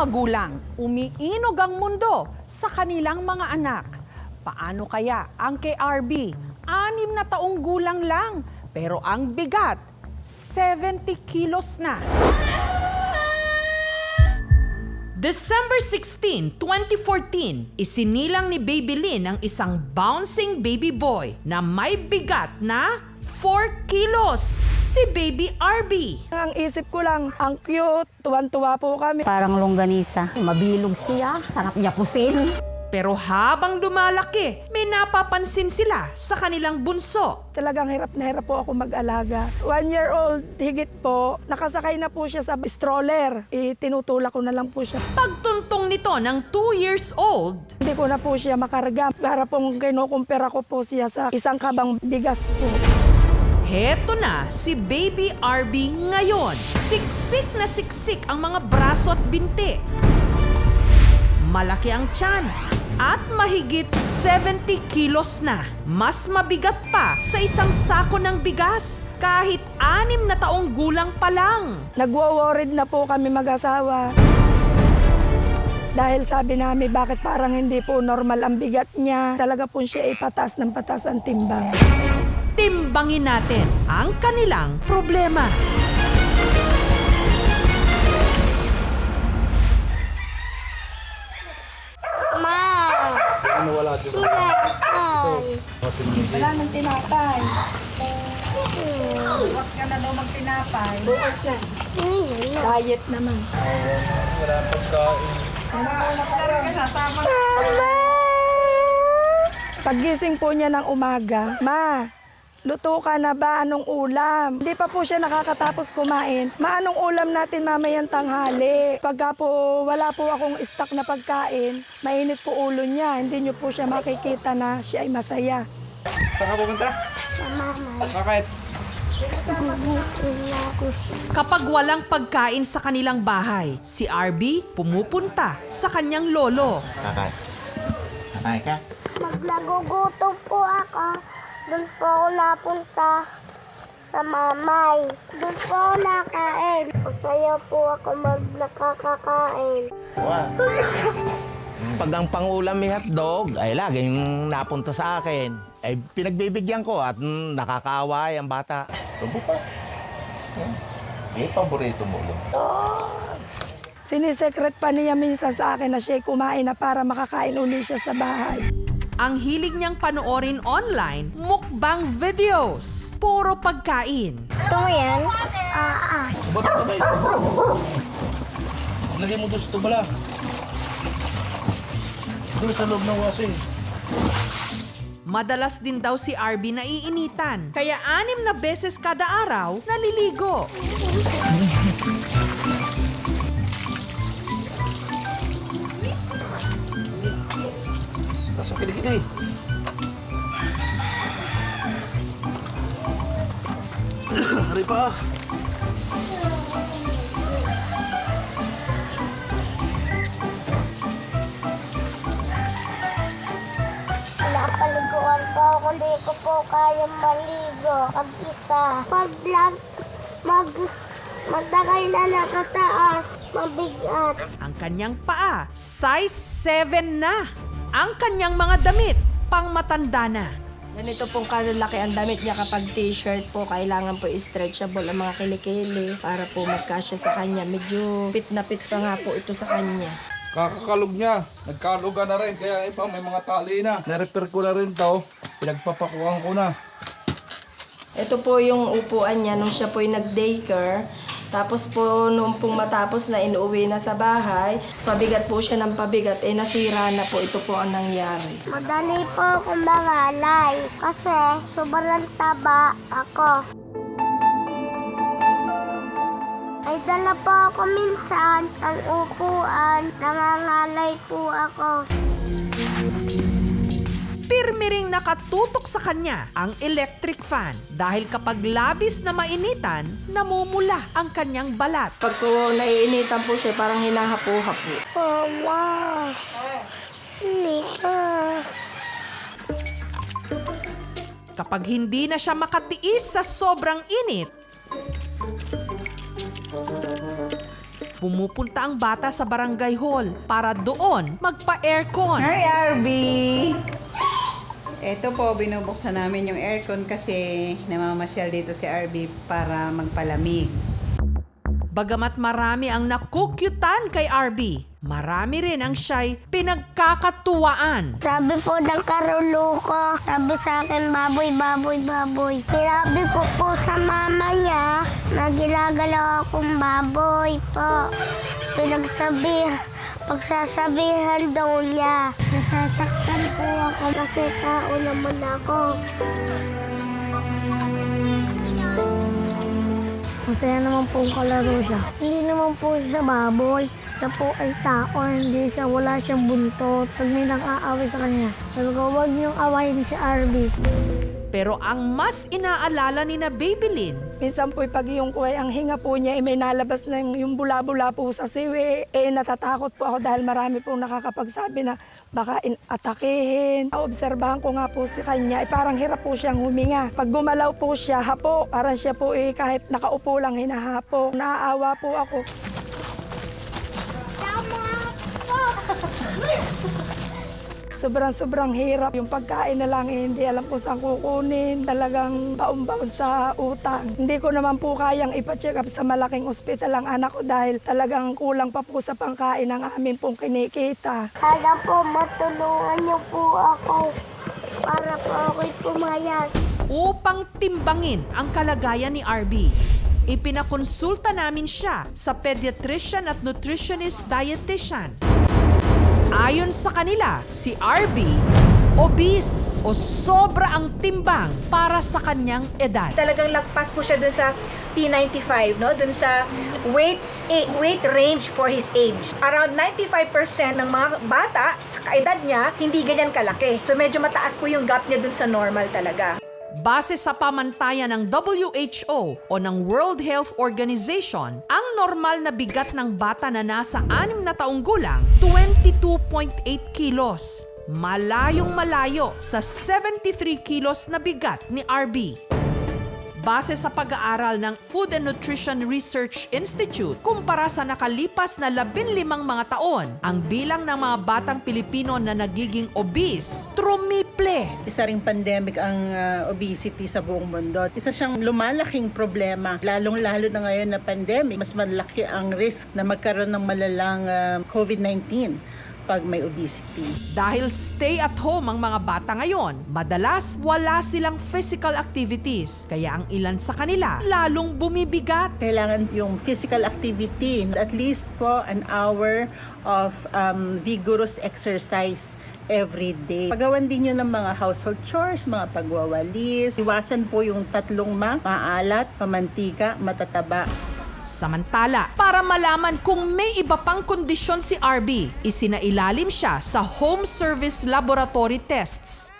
magulang, umiinog ang mundo sa kanilang mga anak. Paano kaya ang kay RB? 6 na taong gulang lang, pero ang bigat, 70 kilos na. December 16, 2014, isinilang ni Baby Lynn ang isang bouncing baby boy na may bigat na 4 kilos, si Baby RB. Ang isip ko lang, ang cute, tuwan-tuwa po kami. Parang longganisa. Mabilog siya, sarap niya pusin. Pero habang lumalaki, may napapansin sila sa kanilang bunso. Talagang hirap na hirap po ako mag-alaga. 1-year-old, higit po, nakasakay na po siya sa stroller. Tinutulak ko na lang po siya. Pagtuntong nito ng 2 years old, Hindi ko na po siya makarga. Para pong kinukumpira ko po siya sa isang kabang bigas po. heto na si Baby RB ngayon. Siksik na siksik ang mga braso at binti. Malaki ang tiyan at mahigit 70 kilos na. Mas mabigat pa sa isang sako ng bigas kahit 6 na taong gulang pa lang. Nagwo-worried na po kami mag-asawa. Dahil sabi namin bakit parang hindi po normal ang bigat niya. Talaga po siya ay patas ng patas ang timbang. Timbangin natin ang kanilang problema. Wala nang tinapay. Bukas ka na daw magtinapay. Bukas na. Diet naman. Wala pagkain. Paggising po niya ng umaga, Ma, luto ka na ba? Anong ulam? Hindi pa po siya nakakatapos kumain. Ma, anong ulam natin mamayang tanghali? Pagka po wala po akong stock na pagkain, mainit po ulo niya. Hindi niyo po siya makikita na siya ay masaya. Saan ka pupunta? Bakit? Kapag walang pagkain sa kanilang bahay, si RB pumupunta sa kanyang lolo. Kakain ka? Nagugutom po ako. Doon po ako napunta sa mamay. Doon po ako nakain. Masaya po ako nakakakain. Wow. Pag ang pangulam may hotdog, ay laging napunta sa akin. Ay pinagbibigyan ko at nakakaaway ang bata. Tubo pa. May paborito mo lang. Sinisekret pa niya minsan sa akin na siya'y kumain na para makakain uli siya sa bahay. Ang hilig niyang panoorin online, mukbang videos. Puro pagkain. Gusto mo yan? Ba't ka ba ito? Lagay mo gusto bala. Doon sa loob ng washing. Madalas din daw si RB naiinitan, kaya 6 na beses kada araw naliligo. Tapos ang kilikili. Hari pa. Napaliguan po ako. Hindi ko po kayang maligo. Mag-isa. Magtagal na nakataas. Mabigat. Ang kanyang paa, size 7 na. Ang kanyang mga damit, pang matanda na. Ganito pong kalalaki ang damit niya kapag t-shirt po. Kailangan po stretchable ang mga kilikili para po magkasya sa kanya. Medyo fit na fit pa nga po ito sa kanya. Kakakalog niya. Nagkaluga na rin. Kaya iba may mga tali na. Narepair ko na rin to. Pinagpapakuhan ko na. Ito po yung upuan niya nung siya po'y nag-daycare. Tapos po nung pong matapos na inuwi na sa bahay, pabigat po siya ng pabigat, nasira na po. Ito po ang nangyari. Madali po akong mangalay kasi sobrang taba ako. Ay dala po ako minsan ng upuan, nangangalay po ako. Pirmi ring nakatutok sa kanya ang electric fan dahil kapag labis na mainitan, namumula ang kanyang balat. Pag po naiinitan po siya, parang hinahapo-hapo. Mama, hindi ka. Kapag hindi na siya makatiis sa sobrang init, pumupunta ang bata sa barangay hall para doon magpa-aircon. Hi, RB! Ito po, binubuksan namin yung aircon kasi namamasyal dito si RB para magpalamig. Bagamat marami ang nakukyutan kay RB, marami rin ang siya'y pinagkakatuwaan. Sabi po ng karulo ko, sabi sa akin, baboy, baboy, baboy. Sinabi ko po sa mama niya na ginagalaw akong baboy po. Pagsasabihan daw niya. Nasasaktan po ako kasi tao naman ako. Masaya naman po kalaro siya. Hindi naman po siya baboy. Siya po ay tao, hindi siya, wala siyang buntot. Pag may nang-aaway sa kanya, sabi ko, huwag niyong awayin si RB. Pero ang mas inaalala ni na Babylin, Minsan po pag yung kuway, ang hinga po niya, may nalabas na yung bula-bula po sa siwi. Natatakot po ako dahil marami pong nakakapagsabi na baka atakihin. Obserbahan ko nga po si kanya, parang hirap po siyang huminga. Pag gumalaw po siya, hapo. Parang siya po kahit nakaupo lang hinahapo. Naaawa po ako. Sobrang hirap. Yung pagkain na lang, hindi alam kung saan kukunin. Talagang baon-baon sa utang. Hindi ko naman po kayang ipa-check up sa malaking ospital ang anak ko dahil talagang kulang pa po sa pangkain ng amin pong kinikita. Sana po matulungan niyo po ako para po ako'y pumayag. upang timbangin ang kalagayan ni RB, ipinakonsulta namin siya sa pediatrician at nutritionist dietitian. Ayon sa kanila, si RB, obese o sobra ang timbang para sa kanyang edad. Talagang lagpas po siya dun sa P95, no? Dun sa weight range for his age. Around 95% ng mga bata sa kaedad niya, hindi ganyan kalaki. So medyo mataas po yung gap niya dun sa normal talaga. Base sa pamantayan ng WHO o ng World Health Organization, ang normal na bigat ng bata na nasa 6 na taong gulang, 22.8 kilos. Malayong malayo sa 73 kilos na bigat ni RB. Base sa pag-aaral ng Food and Nutrition Research Institute, kumpara sa nakalipas na 15 mga taon, ang bilang ng mga batang Pilipino na nagiging obese, trumiple. Isa ring pandemic ang obesity sa buong mundo. Isa siyang lumalaking problema, lalong-lalo na ngayon na pandemic. Mas malaki ang risk na magkaroon ng malalang COVID-19 pag may obesity. Dahil stay at home ang mga bata ngayon, madalas wala silang physical activities, kaya ang ilan sa kanila lalong bumibigat. Kailangan yung physical activity, at least po an hour of vigorous exercise every day. Pagawan din nyo ng mga household chores, mga pagwawalis. Iwasan po yung 3 maalat, pamantika, matataba. Samantala, para malaman kung may iba pang kondisyon si RB, isinailalim siya sa home service laboratory tests.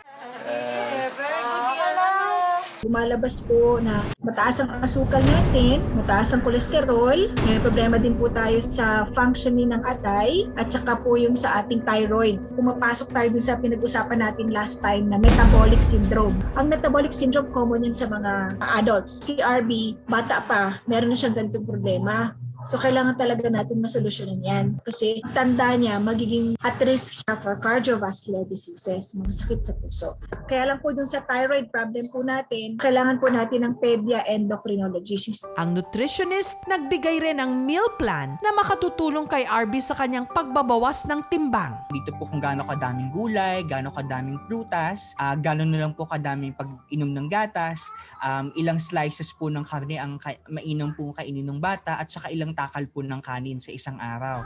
Lumalabas po na mataas ang asukal natin, mataas ang kolesterol, may problema din po tayo sa functioning ng atay, at saka po yung sa ating thyroid. Pumapasok tayo dun sa pinag-usapan natin last time na metabolic syndrome. Ang metabolic syndrome common yan sa mga adults. Si RB, bata pa, meron na siyang ganitong problema. So, kailangan talaga natin masolusyonan yan. Kasi tanda niya, magiging at risk siya for cardiovascular diseases, mga sakit sa puso. Kaya lang po dun sa thyroid problem po natin, kailangan po natin ng pedia endocrinologist. Ang nutritionist nagbigay rin ng meal plan na makatutulong kay RB sa kanyang pagbabawas ng timbang. Dito po kung gaano kadaming gulay, gaano kadaming prutas, gaano na lang po kadaming pag-inom ng gatas, ilang slices po ng karne ang mainom po kainin ng bata, at saka ilang takal po ng kanin sa isang araw.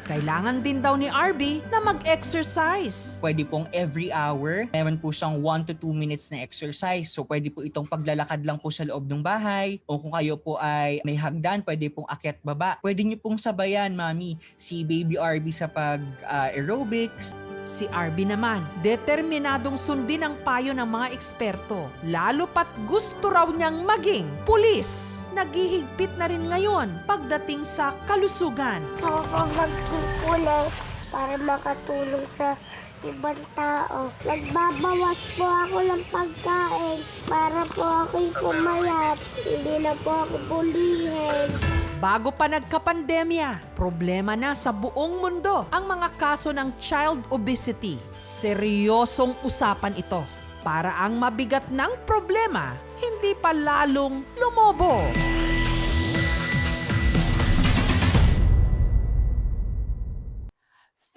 Kailangan din daw ni RB na mag-exercise. Pwede pong every hour, meron po siyang 1 to 2 minutes na exercise. So pwede po itong paglalakad lang po sa loob ng bahay, o kung kayo po ay may hagdan, pwede pong akyat baba. Pwede niyo pong sabayan, mami, si baby RB sa pag-aerobics. Si RB naman, determinadong sundin ang payo ng mga eksperto. Lalo pat gusto raw niyang maging pulis. Naghihigpit na rin ngayon pagdating sa kalusugan. Ako po magkukulit para makatulong sa ibang tao. Nagbabawas po ako ng pagkain para po ako'y pumayat. Hindi na po ako bulihin. Bago pa nagkapandemya, problema na sa buong mundo ang mga kaso ng child obesity. Seryosong usapan ito para ang mabigat ng problema hindi pa lalong lumobo.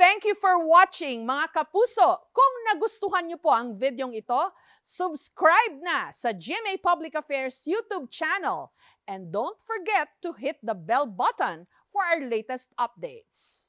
Thank you for watching mga kapuso. Kung nagustuhan niyo po ang videong ito, subscribe na sa GMA Public Affairs YouTube channel and don't forget to hit the bell button for our latest updates.